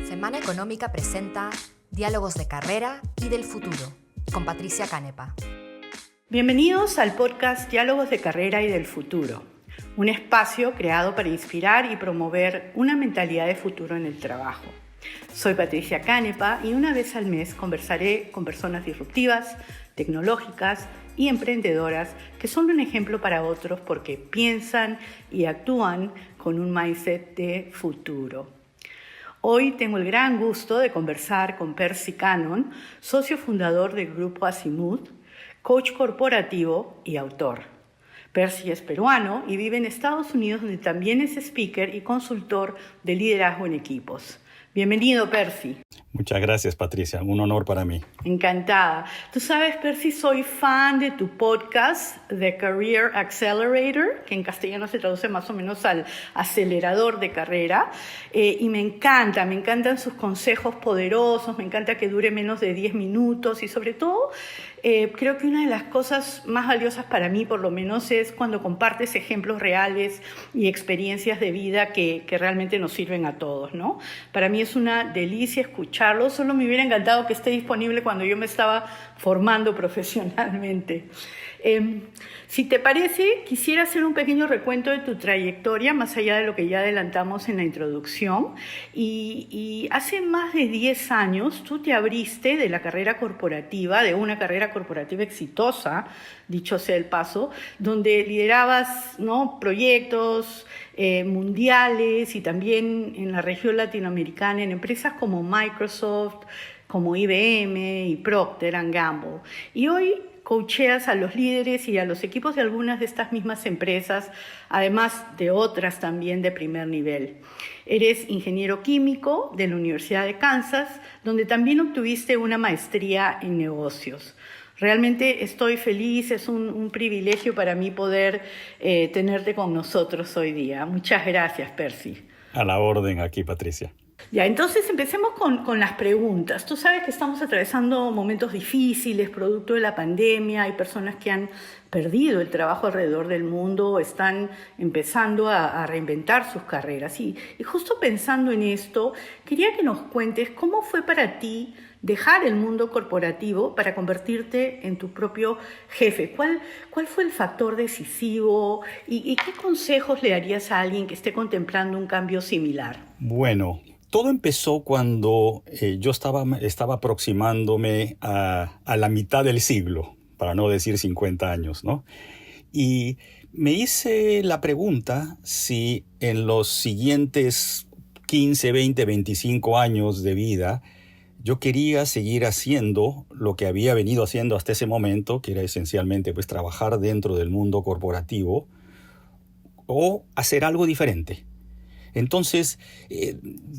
Semana Económica presenta Diálogos de Carrera y del Futuro, con Patricia Canepa. Bienvenidos al podcast Diálogos de Carrera y del Futuro, un espacio creado para inspirar y promover una mentalidad de futuro en el trabajo. Soy Patricia Canepa y una vez al mes conversaré con personas disruptivas, tecnológicas y emprendedoras que son un ejemplo para otros porque piensan y actúan con un mindset de futuro. Hoy tengo el gran gusto de conversar con Percy Cannon, socio fundador del Grupo Azimut, coach corporativo y autor. Percy es peruano y vive en Estados Unidos, donde también es speaker y consultor de liderazgo en equipos. Bienvenido, Percy. Muchas gracias, Patricia. Un honor para mí. Encantada. Tú sabes, Percy, soy fan de tu podcast, The Career Accelerator, que en castellano se traduce más o menos al acelerador de carrera. Y me encantan sus consejos poderosos, me encanta que dure menos de 10 minutos y sobre todo creo que una de las cosas más valiosas para mí, por lo menos, es cuando compartes ejemplos reales y experiencias de vida que realmente nos sirven a todos, ¿no? Para mí es una delicia escucharlo. Solo me hubiera encantado que esté disponible cuando yo me estaba formando profesionalmente. Si te parece, quisiera hacer un pequeño recuento de tu trayectoria, más allá de lo que ya adelantamos en la introducción. Y hace más de 10 años tú te abriste de la carrera corporativa, de una carrera corporativa exitosa, dicho sea el paso, donde liderabas, ¿no?, proyectos mundiales y también en la región latinoamericana, en empresas como Microsoft, como IBM y Procter & Gamble. Y hoy coacheas a los líderes y a los equipos de algunas de estas mismas empresas, además de otras también de primer nivel. Eres ingeniero químico de la Universidad de Kansas, donde también obtuviste una maestría en negocios. Realmente estoy feliz, es un privilegio para mí poder tenerte con nosotros hoy día. Muchas gracias, Percy. A la orden aquí, Patricia. Ya, entonces empecemos con las preguntas. Tú sabes que estamos atravesando momentos difíciles, producto de la pandemia. Hay personas que han perdido el trabajo alrededor del mundo, están empezando a reinventar sus carreras. Y justo pensando en esto, quería que nos cuentes cómo fue para ti dejar el mundo corporativo para convertirte en tu propio jefe. ¿Cuál fue el factor decisivo y qué consejos le darías a alguien que esté contemplando un cambio similar? Bueno, todo empezó cuando yo estaba aproximándome a la mitad del siglo, para no decir 50 años, ¿no? Y me hice la pregunta si en los siguientes 15, 20, 25 años de vida yo quería seguir haciendo lo que había venido haciendo hasta ese momento, que era esencialmente pues, trabajar dentro del mundo corporativo, o hacer algo diferente. Entonces,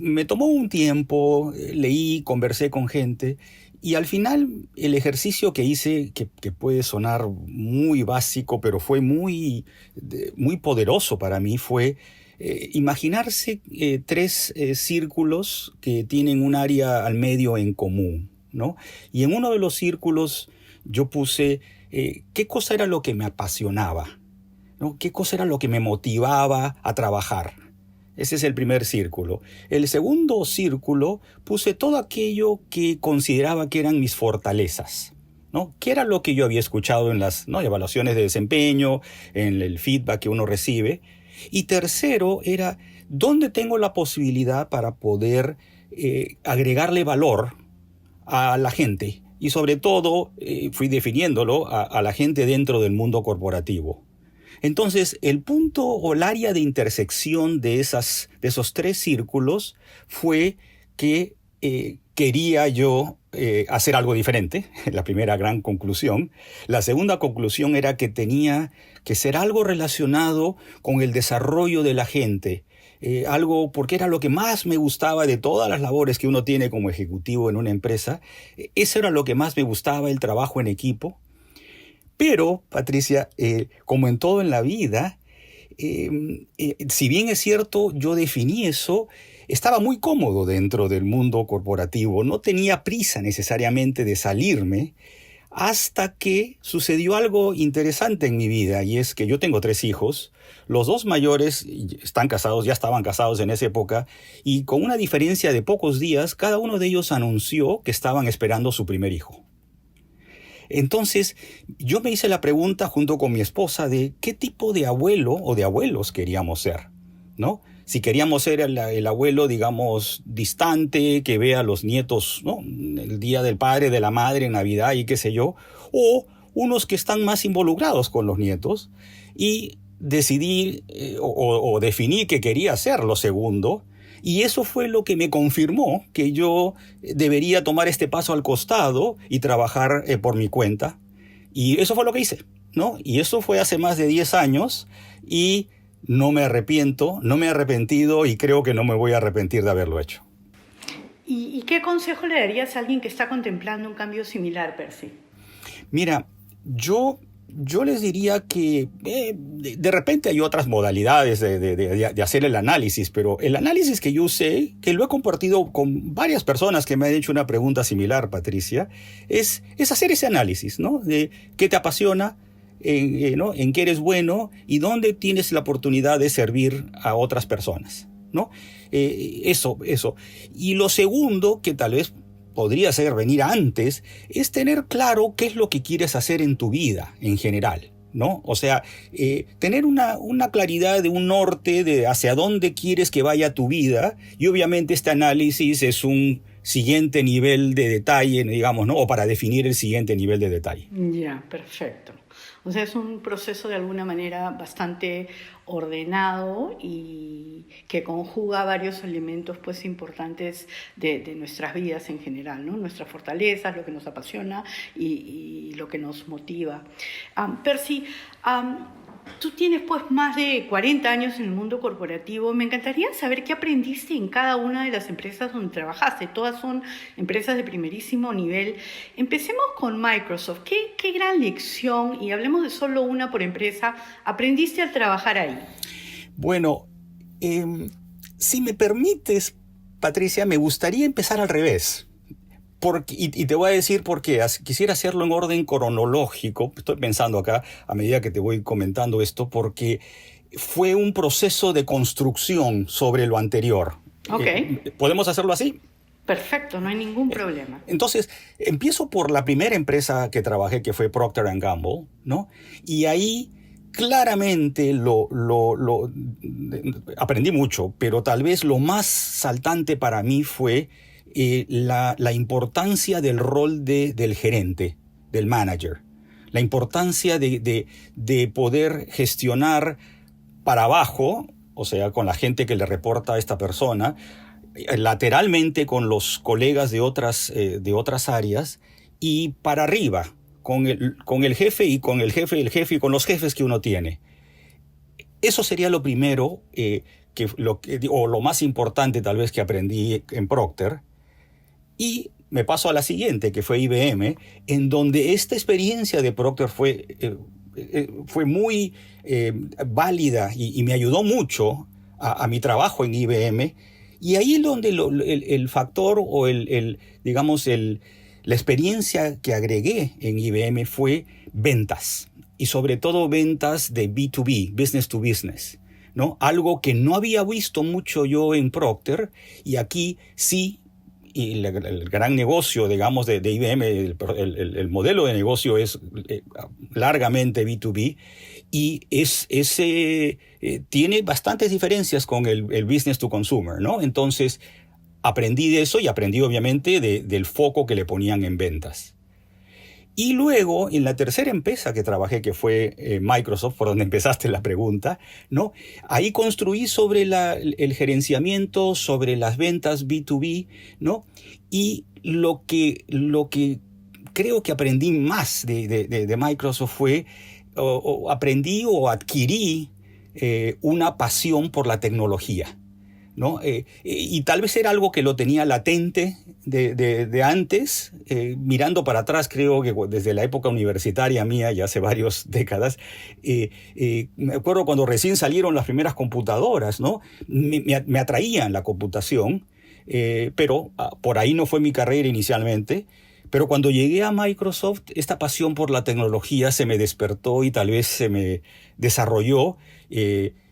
me tomó un tiempo, leí, conversé con gente, y al final el ejercicio que hice, que puede sonar muy básico, pero fue muy poderoso para mí, fue imaginarse 3 círculos que tienen un área al medio en común, ¿no? Y en uno de los círculos yo puse qué cosa era lo que me apasionaba, ¿no? Qué cosa era lo que me motivaba a trabajar. Ese es el primer círculo. El segundo círculo puse todo aquello que consideraba que eran mis fortalezas, ¿no? ¿Qué era lo que yo había escuchado en las, ¿no?, evaluaciones de desempeño, en el feedback que uno recibe? Y tercero era, ¿dónde tengo la posibilidad para poder agregarle valor a la gente? Y sobre todo, fui definiéndolo a la gente dentro del mundo corporativo. Entonces, el punto o el área de intersección de esos 3 círculos fue que quería yo hacer algo diferente, la primera gran conclusión. La segunda conclusión era que tenía que ser algo relacionado con el desarrollo de la gente, algo porque era lo que más me gustaba de todas las labores que uno tiene como ejecutivo en una empresa. Eso era lo que más me gustaba, el trabajo en equipo. Pero, Patricia, como en todo en la vida, si bien es cierto, yo definí eso, estaba muy cómodo dentro del mundo corporativo, no tenía prisa necesariamente de salirme hasta que sucedió algo interesante en mi vida, y es que yo tengo 3 hijos. Los 2 mayores están casados, ya estaban casados en esa época, y con una diferencia de pocos días, cada uno de ellos anunció que estaban esperando su primer hijo. Entonces, yo me hice la pregunta junto con mi esposa de qué tipo de abuelo o de abuelos queríamos ser, ¿no? Si queríamos ser el abuelo, digamos, distante, que vea a los nietos, ¿no?, el Día del Padre, de la Madre, en Navidad y qué sé yo, o unos que están más involucrados con los nietos, y decidí o definí que quería ser lo segundo, y eso fue lo que me confirmó que yo debería tomar este paso al costado y trabajar por mi cuenta. Y eso fue lo que hice, ¿no? Y eso fue hace más de 10 años y no me arrepiento, no me he arrepentido y creo que no me voy a arrepentir de haberlo hecho. ¿Y qué consejo le darías a alguien que está contemplando un cambio similar, Percy? Mira, yo les diría que de repente hay otras modalidades de hacer el análisis, pero el análisis que yo usé, que lo he compartido con varias personas que me han hecho una pregunta similar, Patricia, es hacer ese análisis, ¿no? De qué te apasiona, ¿no?, en qué eres bueno y dónde tienes la oportunidad de servir a otras personas, ¿no? Eso. Y lo segundo, que tal vez podría ser venir antes, es tener claro qué es lo que quieres hacer en tu vida en general, ¿no? O sea, tener una claridad de un norte de hacia dónde quieres que vaya tu vida, y obviamente este análisis es un siguiente nivel de detalle, digamos, ¿no? O para definir el siguiente nivel de detalle. Ya, perfecto. O sea, es un proceso de alguna manera bastante ordenado y que conjuga varios elementos pues importantes de nuestras vidas en general, ¿no? Nuestras fortalezas, lo que nos apasiona y lo que nos motiva. Percy, tú tienes pues más de 40 años en el mundo corporativo. Me encantaría saber qué aprendiste en cada una de las empresas donde trabajaste. Todas son empresas de primerísimo nivel. Empecemos con Microsoft. ¿Qué gran lección, y hablemos de solo una por empresa, aprendiste al trabajar ahí? Bueno, si me permites, Patricia, me gustaría empezar al revés. Y te voy a decir por qué. Quisiera hacerlo en orden cronológico. Estoy pensando acá a medida que te voy comentando esto, porque fue un proceso de construcción sobre lo anterior. Okay. ¿Podemos hacerlo así? Perfecto, no hay ningún problema. Entonces, empiezo por la primera empresa que trabajé, que fue Procter & Gamble, ¿no? Y ahí claramente aprendí mucho, pero tal vez lo más saltante para mí fue la importancia del rol del gerente, del manager, la importancia de poder gestionar para abajo, o sea, con la gente que le reporta a esta persona, lateralmente con los colegas de otras áreas, y para arriba, con el jefe y con el jefe y con los jefes que uno tiene. Eso sería lo primero, o lo más importante tal vez que aprendí en Procter. Y me paso a la siguiente, que fue IBM, en donde esta experiencia de Procter fue muy válida y me ayudó mucho a mi trabajo en IBM. Y ahí es donde el factor o digamos, la experiencia que agregué en IBM fue ventas. Y sobre todo ventas de B2B, business to business, ¿no? Algo que no había visto mucho yo en Procter, y aquí sí. Y el gran negocio, digamos, de IBM, el modelo de negocio es largamente B2B, y tiene bastantes diferencias con el business to consumer, ¿no? Entonces, aprendí de eso y aprendí obviamente del foco que le ponían en ventas. Y luego, en la tercera empresa que trabajé, que fue Microsoft, por donde empezaste la pregunta, ¿no? Ahí construí sobre el gerenciamiento, sobre las ventas B2B, ¿no? Y lo que creo que aprendí más de Microsoft fue, aprendí o adquirí una pasión por la tecnología, ¿no? Y tal vez era algo que lo tenía latente de antes, mirando para atrás, creo que desde la época universitaria mía, ya hace varias décadas, me acuerdo cuando recién salieron las primeras computadoras, ¿no? Me atraían la computación, pero por ahí no fue mi carrera inicialmente, Pero cuando llegué a Microsoft, esta pasión por la tecnología se me despertó y tal vez se me desarrolló.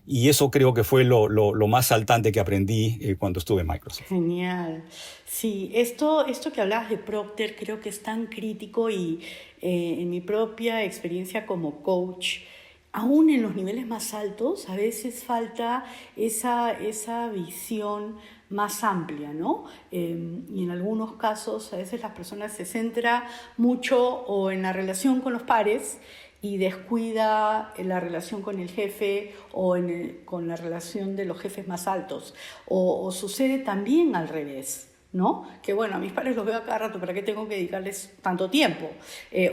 Y eso creo que fue lo más saltante que aprendí cuando estuve en Microsoft. Genial. Sí, esto que hablabas de Procter creo que es tan crítico y en mi propia experiencia como coach, aún en los niveles más altos, a veces falta esa visión más amplia, ¿no? Y en algunos casos, a veces las personas se centran mucho o en la relación con los pares y descuida la relación con el jefe o con la relación de los jefes más altos. O sucede también al revés, ¿no? Que bueno, a mis padres los veo a cada rato, ¿para qué tengo que dedicarles tanto tiempo?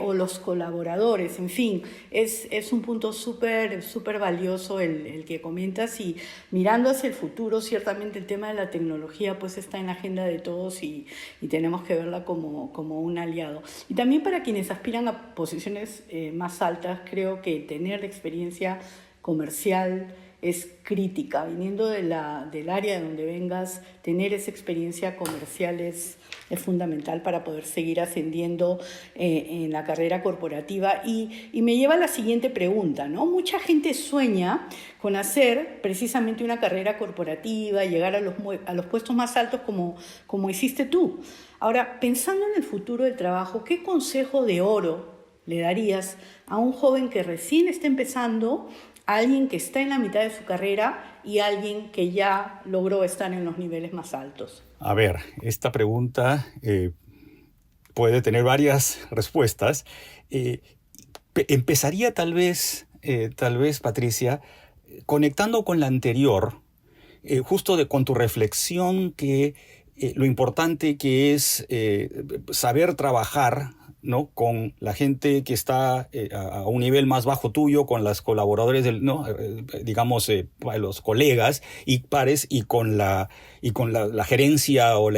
O los colaboradores, en fin, es un punto súper valioso el que comentas, y mirando hacia el futuro, ciertamente el tema de la tecnología pues está en la agenda de todos y tenemos que verla como un aliado. Y también para quienes aspiran a posiciones más altas, creo que tener experiencia comercial es crítica. Viniendo del área de donde vengas, tener esa experiencia comercial es fundamental para poder seguir ascendiendo en la carrera corporativa. Y me lleva a la siguiente pregunta, ¿no? Mucha gente sueña con hacer precisamente una carrera corporativa, llegar a los puestos más altos como hiciste tú. Ahora, pensando en el futuro del trabajo, ¿qué consejo de oro le darías a un joven que recién está empezando, a alguien que está en la mitad de su carrera y a alguien que ya logró estar en los niveles más altos? A ver, esta pregunta puede tener varias respuestas. Empezaría tal vez, Patricia, conectando con la anterior, justo con tu reflexión que lo importante que es saber trabajar, ¿no? Con la gente que está a un nivel más bajo tuyo, con los colaboradores, digamos, los colegas y pares, y con la gerencia o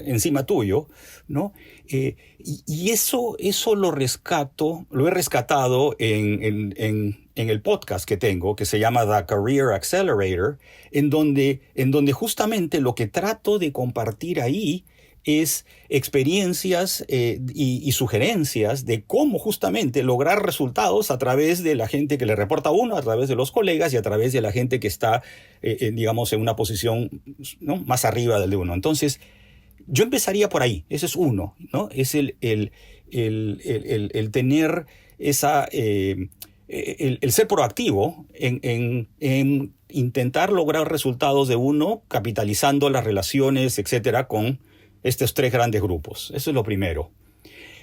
encima tuyo, ¿no? Y eso lo he rescatado en el podcast que tengo, que se llama The Career Accelerator, en donde justamente lo que trato de compartir ahí es experiencias y sugerencias de cómo justamente lograr resultados a través de la gente que le reporta a uno, a través de los colegas y a través de la gente que está, digamos, en una posición, ¿no?, más arriba del de uno. Entonces, yo empezaría por ahí. Ese es uno, ¿no? Es el tener esa... el ser proactivo en intentar lograr resultados de uno, capitalizando las relaciones, etcétera, con estos tres grandes grupos. Eso es lo primero.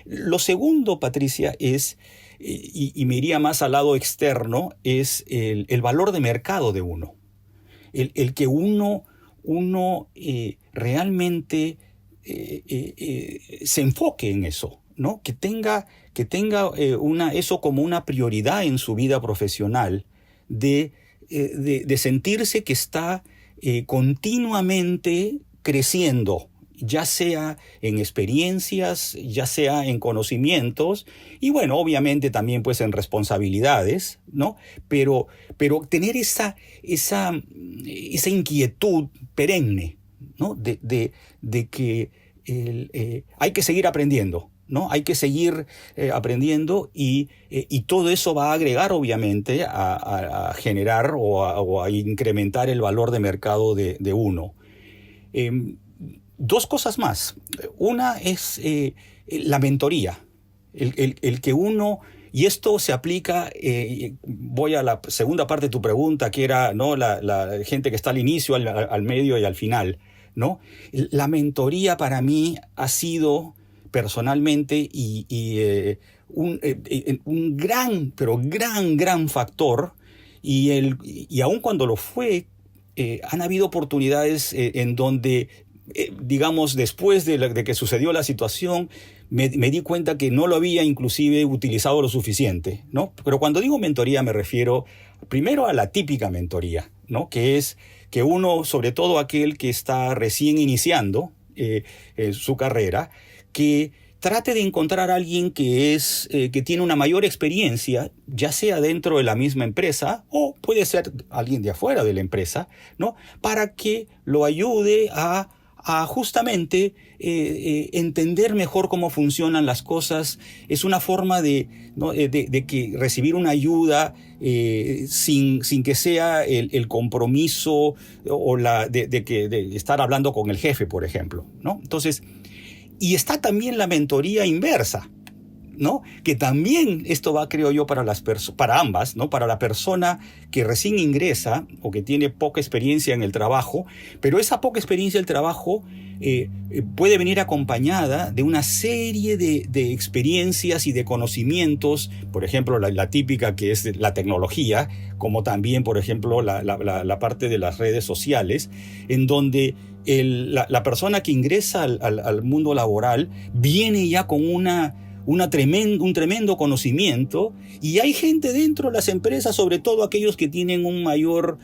Lo segundo, Patricia, es, y me iría más al lado externo, es el valor de mercado de uno. El que uno realmente se enfoque en eso, ¿no? Que tenga eso como una prioridad en su vida profesional, de sentirse que está continuamente creciendo, ya sea en experiencias, ya sea en conocimientos, y bueno, obviamente también pues en responsabilidades, ¿no? Pero tener esa inquietud perenne, ¿no? De que hay que seguir aprendiendo, ¿no? Hay que seguir aprendiendo, y todo eso va a agregar obviamente a generar o a incrementar el valor de mercado de uno. Dos cosas más. Una es la mentoría. El que uno, y esto se aplica, voy a la segunda parte de tu pregunta, que era, ¿no?, la gente que está al inicio, al medio y al final, ¿no? La mentoría para mí ha sido personalmente un gran, pero gran factor, y aun cuando lo fue, han habido oportunidades en donde, digamos, después de que sucedió la situación, me di cuenta que no lo había inclusive utilizado lo suficiente, ¿no? Pero cuando digo mentoría me refiero primero a la típica mentoría, ¿no? Que es que uno, sobre todo aquel que está recién iniciando su carrera, que trate de encontrar a alguien que tiene una mayor experiencia, ya sea dentro de la misma empresa o puede ser alguien de afuera de la empresa, ¿no? Para que lo ayude a a justamente entender mejor cómo funcionan las cosas. Es una forma ¿no? de que recibir una ayuda sin que sea el compromiso o de estar hablando con el jefe, por ejemplo, ¿no? Entonces, y está también la mentoría inversa, ¿no? Que también esto va, creo yo, para ambas, ¿no? Para la persona que recién ingresa o que tiene poca experiencia en el trabajo, pero esa poca experiencia en el trabajo puede venir acompañada de una serie de experiencias y de conocimientos, por ejemplo, la típica que es la tecnología, como también, por ejemplo, la parte de las redes sociales, en donde la persona que ingresa al mundo laboral viene ya con un tremendo conocimiento, y hay gente dentro de las empresas, sobre todo aquellos que tienen un mayor,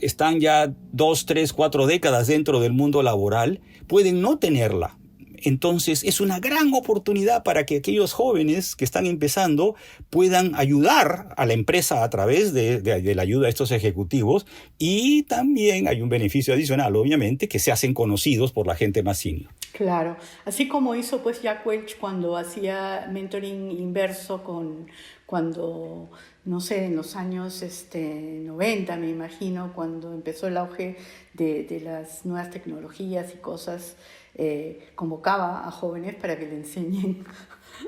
están ya 2, 3, 4 décadas dentro del mundo laboral, pueden no tenerla. Entonces es una gran oportunidad para que aquellos jóvenes que están empezando puedan ayudar a la empresa a través de la ayuda de estos ejecutivos, y también hay un beneficio adicional, obviamente, que se hacen conocidos por la gente más senior. Claro, así como hizo pues Jack Welch cuando hacía mentoring inverso cuando, no sé, en los años 90, me imagino, cuando empezó el auge de las nuevas tecnologías y cosas, convocaba a jóvenes para que le enseñen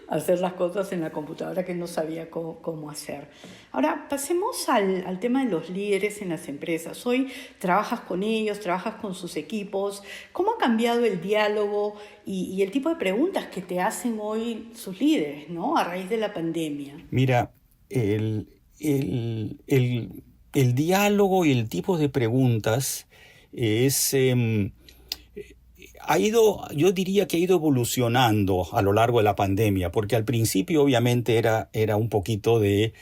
a hacer las cosas en la computadora que él no sabía cómo hacer. Ahora, pasemos al tema de los líderes en las empresas. Hoy trabajas con ellos, trabajas con sus equipos. ¿Cómo ha cambiado el diálogo y el tipo de preguntas que te hacen hoy sus líderes, ¿no? A raíz de la pandemia. Mira, el diálogo y el tipo de preguntas yo diría que ha ido evolucionando a lo largo de la pandemia, porque al principio obviamente era un poquito de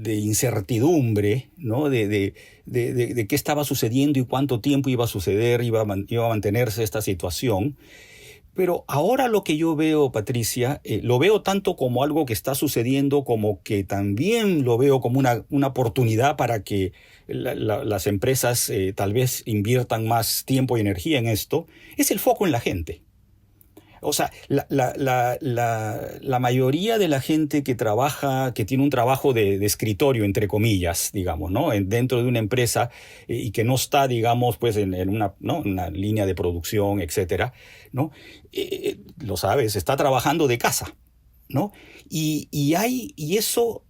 incertidumbre, ¿no? De qué estaba sucediendo y cuánto tiempo iba a suceder, iba a mantenerse esta situación. Pero ahora lo que yo veo, Patricia, lo veo tanto como algo que está sucediendo, como que también lo veo como una oportunidad para que las empresas tal vez inviertan más tiempo y energía en esto. Es el foco en la gente. O sea, la mayoría de la gente que trabaja, que tiene un trabajo de escritorio, entre comillas, digamos, ¿no? Dentro de una empresa y que no está, digamos, pues en una línea de producción, etcétera, ¿no? Lo sabes, está trabajando de casa, ¿no? Y eso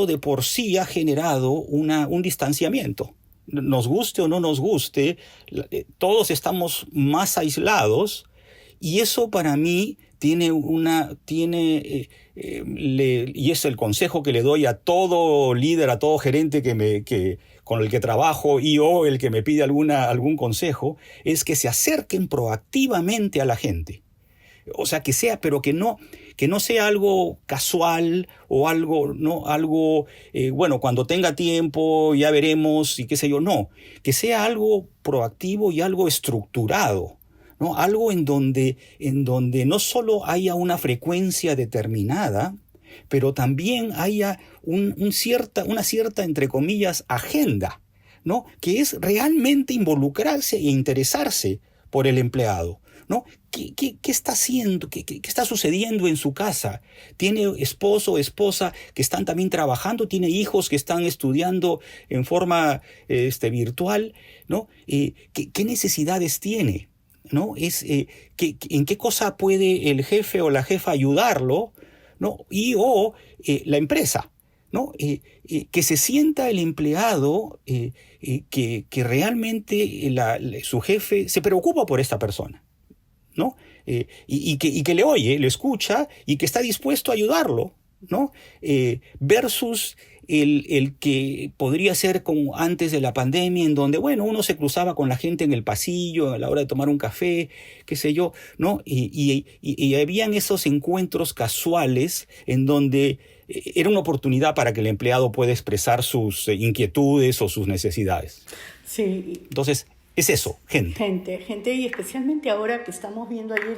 de por sí ha generado un distanciamiento. Nos guste o no nos guste, todos estamos más aislados. Y eso para mí y es el consejo que le doy a todo líder, a todo gerente con el que trabajo, o el que me pide algún consejo, es que se acerquen proactivamente a la gente. O sea, pero que no sea algo casual o algo, ¿no? Bueno, cuando tenga tiempo ya veremos y qué sé yo. No, que sea algo proactivo y algo estructurado, ¿no? Algo en donde no solo haya una frecuencia determinada, pero también haya una cierta, entre comillas, agenda, ¿no? Que es realmente involucrarse e interesarse por el empleado, ¿no? ¿Qué está haciendo? ¿Qué está sucediendo en su casa? ¿Tiene esposo o esposa que están también trabajando? ¿Tiene hijos que están estudiando en forma virtual? ¿No? ¿Qué necesidades tiene? ¿No? ¿En qué cosa puede el jefe o la jefa ayudarlo, ¿no? O la empresa, ¿no? Que se sienta el empleado que realmente su jefe se preocupa por esta persona, ¿no? Y que le oye, le escucha y que está dispuesto a ayudarlo, ¿no? Versus el que podría ser como antes de la pandemia, en donde, bueno, uno se cruzaba con la gente en el pasillo a la hora de tomar un café, qué sé yo, ¿no? Y habían esos encuentros casuales en donde era una oportunidad para que el empleado pueda expresar sus inquietudes o sus necesidades. Sí. Entonces, Es eso, gente. Gente, y especialmente ahora que estamos viendo, ayer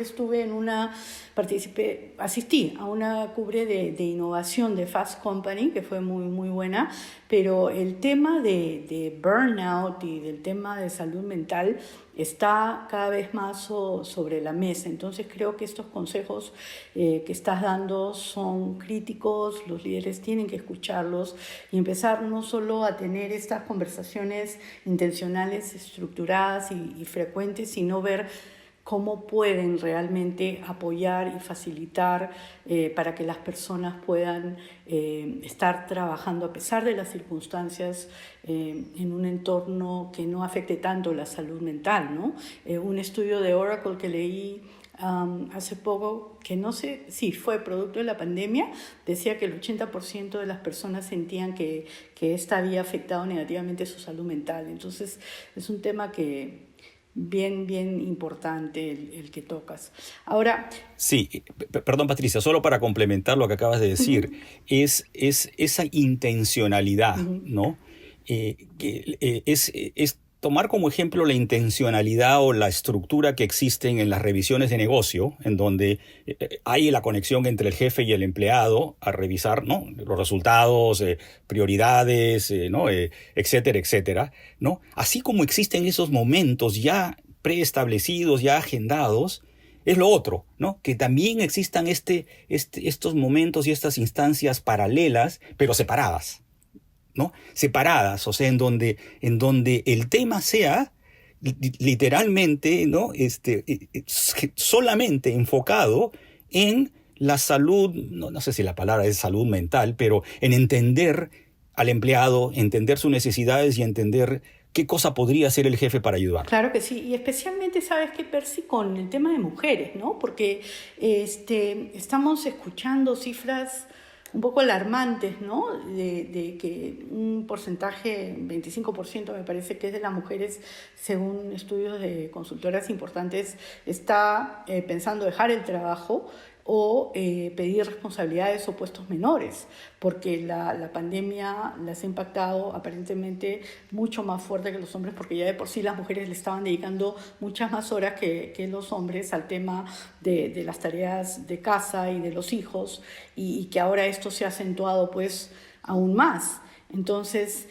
asistí a una cumbre de innovación de Fast Company, que fue muy, muy buena, pero el tema de burnout y del tema de salud mental está cada vez más sobre la mesa. Entonces creo que estos consejos que estás dando son críticos, los líderes tienen que escucharlos y empezar no solo a tener estas conversaciones intencionales, estructuradas y frecuentes, sino ver cómo pueden realmente apoyar y facilitar para que las personas puedan estar trabajando a pesar de las circunstancias en un entorno que no afecte tanto la salud mental, ¿no? Un estudio de Oracle que leí hace poco, que no sé si fue producto de la pandemia, decía que el 80% de las personas sentían que esta había afectado negativamente su salud mental. Entonces es un tema que bien importante el que tocas. Ahora... Sí, perdón Patricia, solo para complementar lo que acabas de decir, es esa intencionalidad, ¿no? Es tomar como ejemplo la intencionalidad o la estructura que existen en las revisiones de negocio, en donde hay la conexión entre el jefe y el empleado a revisar, ¿no?, los resultados, prioridades, ¿no?, etcétera, etcétera, ¿no? Así como existen esos momentos ya preestablecidos, ya agendados, es lo otro, ¿no? Que también existan estos momentos y estas instancias paralelas, pero separadas, ¿no? Separadas, o sea, en donde el tema sea literalmente, ¿no?, solamente enfocado en la salud, no sé si la palabra es salud mental, pero en entender al empleado, entender sus necesidades y entender qué cosa podría hacer el jefe para ayudar. Claro que sí, y especialmente, ¿sabes qué, Percy? Con el tema de mujeres, ¿no? Porque estamos escuchando cifras un poco alarmantes, ¿no? De que un porcentaje, 25% me parece que es de las mujeres, según estudios de consultoras importantes, está pensando dejar el trabajo o pedir responsabilidades o puestos menores, porque la pandemia las ha impactado aparentemente mucho más fuerte que los hombres, porque ya de por sí las mujeres le estaban dedicando muchas más horas que los hombres al tema de las tareas de casa y de los hijos, y que ahora esto se ha acentuado pues aún más. Entonces,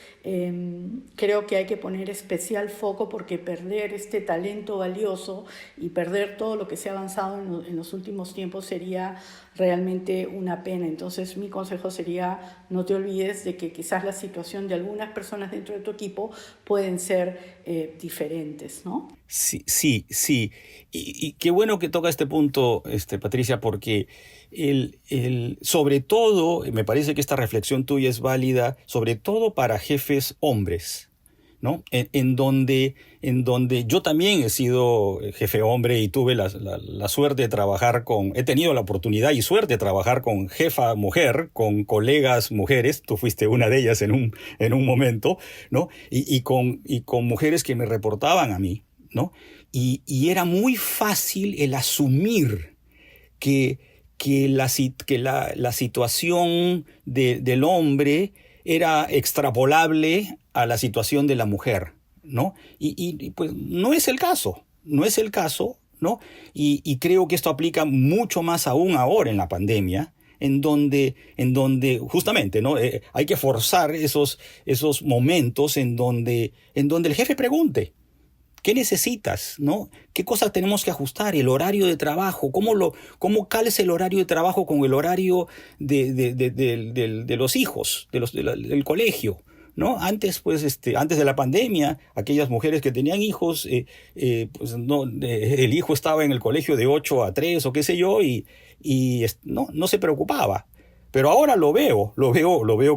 creo que hay que poner especial foco, porque perder este talento valioso y perder todo lo que se ha avanzado en los últimos tiempos sería realmente una pena. Entonces, mi consejo sería: no te olvides de que quizás la situación de algunas personas dentro de tu equipo pueden ser diferentes, ¿no? Sí. Y qué bueno que toca este punto, Patricia, porque sobre todo, me parece que esta reflexión tuya es válida, sobre todo para jefes hombres, ¿no? En donde yo también he sido jefe hombre y tuve la suerte de trabajar he tenido la oportunidad y suerte de trabajar con jefa mujer, con colegas mujeres. Tú fuiste una de ellas en un momento, ¿no? Y con mujeres que me reportaban a mí, ¿no? Y era muy fácil el asumir que la situación del hombre era extrapolable a la situación de la mujer, ¿no? Y pues no es el caso, ¿no? Y creo que esto aplica mucho más aún ahora en la pandemia, en donde justamente, ¿no?, hay que forzar esos momentos en donde el jefe pregunte: ¿qué necesitas, no? ¿Qué cosas tenemos que ajustar? El horario de trabajo, ¿cómo calza el horario de trabajo con el horario de los hijos, del colegio, ¿no? Antes, pues, antes de la pandemia, aquellas mujeres que tenían hijos, pues no, el hijo estaba en el colegio de 8 a 3 o qué sé yo, y no se preocupaba. Pero ahora lo veo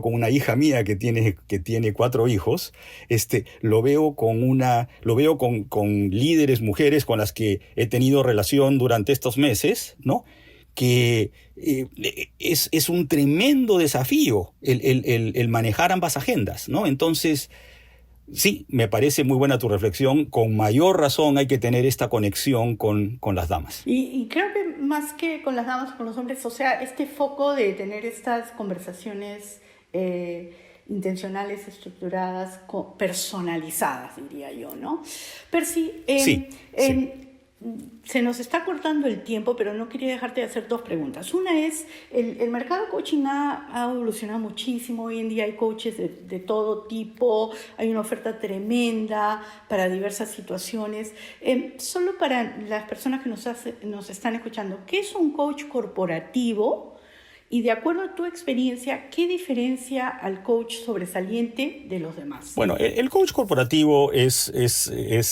con una hija mía que tiene 4 hijos. Lo veo con líderes mujeres con las que he tenido relación durante estos meses, ¿no? Que es un tremendo desafío el manejar ambas agendas, ¿no? Entonces, sí, me parece muy buena tu reflexión. Con mayor razón hay que tener esta conexión con las damas. Y creo que más que con las damas, con los hombres, o sea, este foco de tener estas conversaciones intencionales, estructuradas, personalizadas, diría yo, ¿no? Percy, Sí. se nos está cortando el tiempo, pero no quería dejarte de hacer dos preguntas. Una es, el mercado de coaching ha evolucionado muchísimo. Hoy en día hay coaches de todo tipo, hay una oferta tremenda para diversas situaciones. Solo para las personas que nos están escuchando, ¿qué es un coach corporativo? Y de acuerdo a tu experiencia, ¿qué diferencia al coach sobresaliente de los demás? Bueno, el coach corporativo es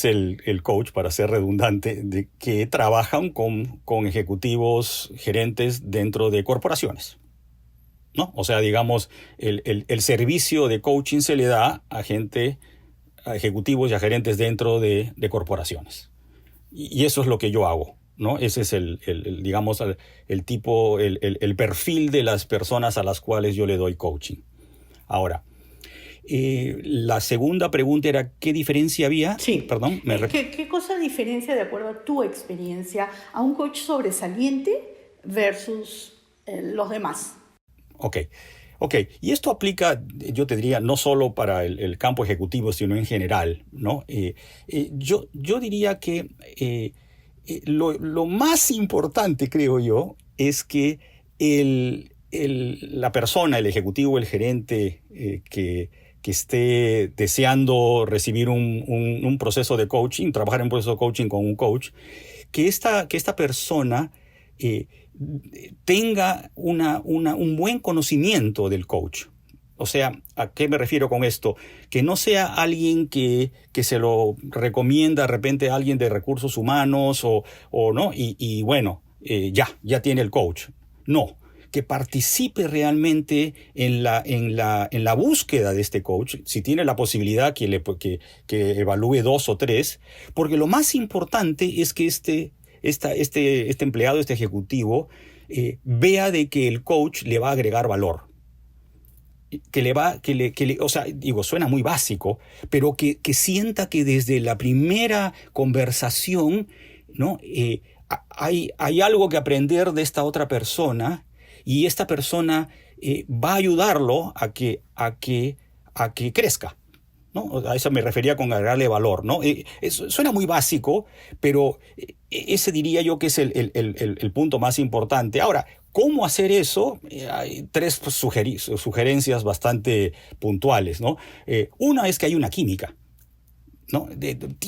el coach, para ser redundante, que trabajan con ejecutivos, gerentes dentro de corporaciones, ¿no? O sea, digamos, el servicio de coaching se le da a ejecutivos y a gerentes dentro de corporaciones. Y eso es lo que yo hago, ¿no? Ese es digamos, el tipo, el perfil de las personas a las cuales yo le doy coaching. Ahora, la segunda pregunta era, ¿qué diferencia había? Sí. Perdón. ¿Qué cosa diferencia, de acuerdo a tu experiencia, a un coach sobresaliente versus los demás? Ok. Y esto aplica, yo te diría, no solo para el campo ejecutivo, sino en general, ¿no? Yo diría que lo más importante, creo yo, es que la persona, el ejecutivo, el gerente que esté deseando recibir un proceso de coaching, trabajar en un proceso de coaching con un coach, que esta persona tenga un buen conocimiento del coach. O sea, ¿a qué me refiero con esto? Que no sea alguien que se lo recomienda de repente a alguien de recursos humanos o no, y bueno, ya tiene el coach. No, que participe realmente en la búsqueda de este coach, si tiene la posibilidad que evalúe 2 o 3, porque lo más importante es que este empleado, este ejecutivo, vea de que el coach le va a agregar valor. O sea, digo, suena muy básico, pero que sienta que desde la primera conversación, ¿no? Hay algo que aprender de esta otra persona, y esta persona va a ayudarlo a que crezca, ¿no? A eso me refería con agregarle valor, ¿no? Suena muy básico, pero ese diría yo que es el punto más importante. Ahora, ¿cómo hacer eso? Hay 3 sugerencias bastante puntuales, ¿no? Una es que hay una química, ¿no?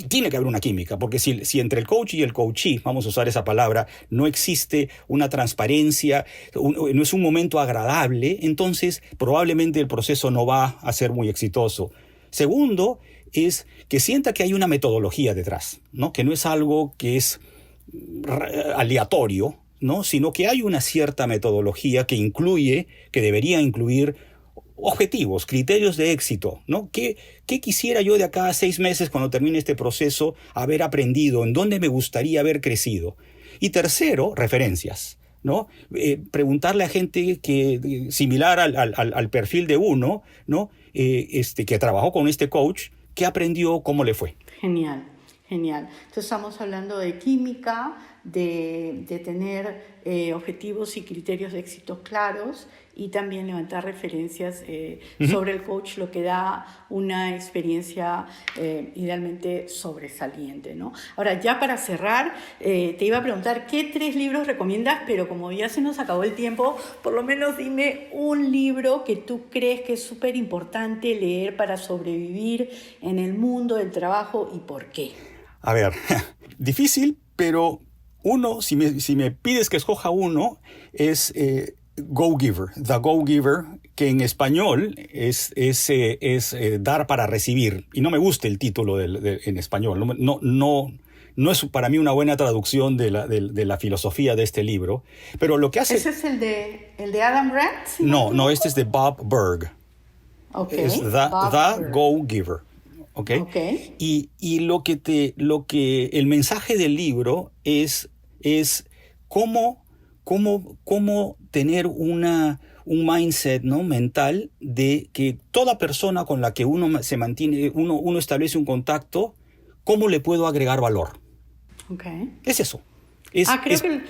Tiene que haber una química, porque si entre el coach y el coachee, vamos a usar esa palabra, no existe una transparencia, no es un momento agradable, entonces probablemente el proceso no va a ser muy exitoso. Segundo, es que sienta que hay una metodología detrás, ¿no? Que no es algo que es aleatorio, ¿no? Sino que hay una cierta metodología que debería incluir objetivos, criterios de éxito, ¿no? ¿Qué quisiera yo de acá a 6 meses, cuando termine este proceso, haber aprendido? ¿En dónde me gustaría haber crecido? Y tercero, referencias, ¿no? Preguntarle a gente similar al perfil de uno, ¿no? Que trabajó con este coach, ¿qué aprendió? ¿Cómo le fue? Genial. Entonces estamos hablando de química, de tener objetivos y criterios de éxito claros, y también levantar referencias sobre el coach, lo que da una experiencia idealmente sobresaliente, ¿no? Ahora, ya para cerrar, te iba a preguntar qué 3 libros recomiendas, pero como ya se nos acabó el tiempo, por lo menos dime un libro que tú crees que es súper importante leer para sobrevivir en el mundo del trabajo, y por qué. A ver, difícil, pero uno, si me pides que escoja uno, es Go Giver, The Go Giver, que en español es dar para recibir. Y no me gusta el título en español. No es para mí una buena traducción de la filosofía de este libro. Pero lo que hace... ¿Ese es el de Adam Grant? ¿Sí? No, este es de Bob Burg. Okay. Es The Go Giver. Okay. Y lo que el mensaje del libro es cómo tener un mindset, ¿no? Mental, de que toda persona con la que uno se mantiene, uno establece un contacto, ¿cómo le puedo agregar valor? Okay. Es eso. Creo que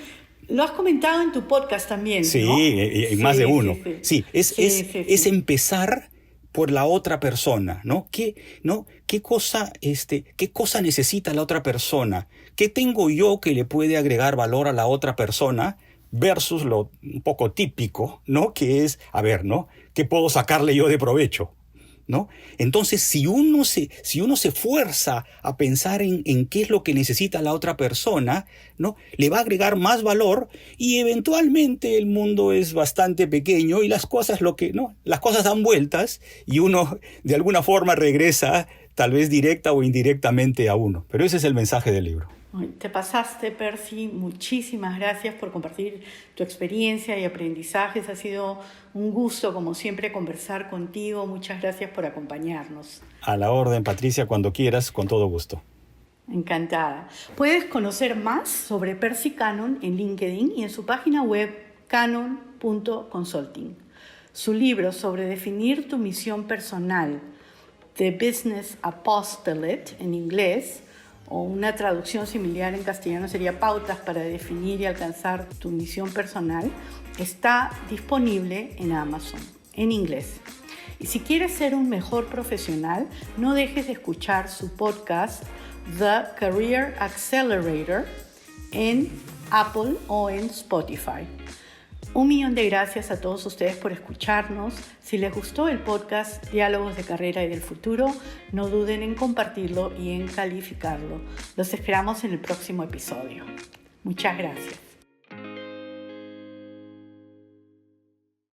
lo has comentado en tu podcast también, sí, ¿no? En más de uno. Sí, es empezar por la otra persona, ¿no? ¿Qué cosa necesita la otra persona? ¿Qué tengo yo que le puede agregar valor a la otra persona? Versus lo un poco típico, ¿no? Que es, a ver, ¿no? ¿Qué puedo sacarle yo de provecho? ¿No? Entonces, si uno se fuerza a pensar en qué es lo que necesita la otra persona, ¿no? Le va a agregar más valor y eventualmente el mundo es bastante pequeño y las cosas dan vueltas y uno de alguna forma regresa, tal vez directa o indirectamente a uno. Pero ese es el mensaje del libro. Te pasaste, Percy. Muchísimas gracias por compartir tu experiencia y aprendizajes. Ha sido un gusto, como siempre, conversar contigo. Muchas gracias por acompañarnos. A la orden, Patricia, cuando quieras, con todo gusto. Encantada. Puedes conocer más sobre Percy Cannon en LinkedIn y en su página web cannon.consulting. Su libro sobre definir tu misión personal, The Business Apostolate en inglés, o una traducción similar en castellano sería Pautas para definir y alcanzar tu misión personal, está disponible en Amazon, en inglés. Y si quieres ser un mejor profesional, no dejes de escuchar su podcast The Career Accelerator en Apple o en Spotify. 1.000.000 de gracias a todos ustedes por escucharnos. Si les gustó el podcast Diálogos de Carrera y del Futuro, no duden en compartirlo y en calificarlo. Los esperamos en el próximo episodio. Muchas gracias.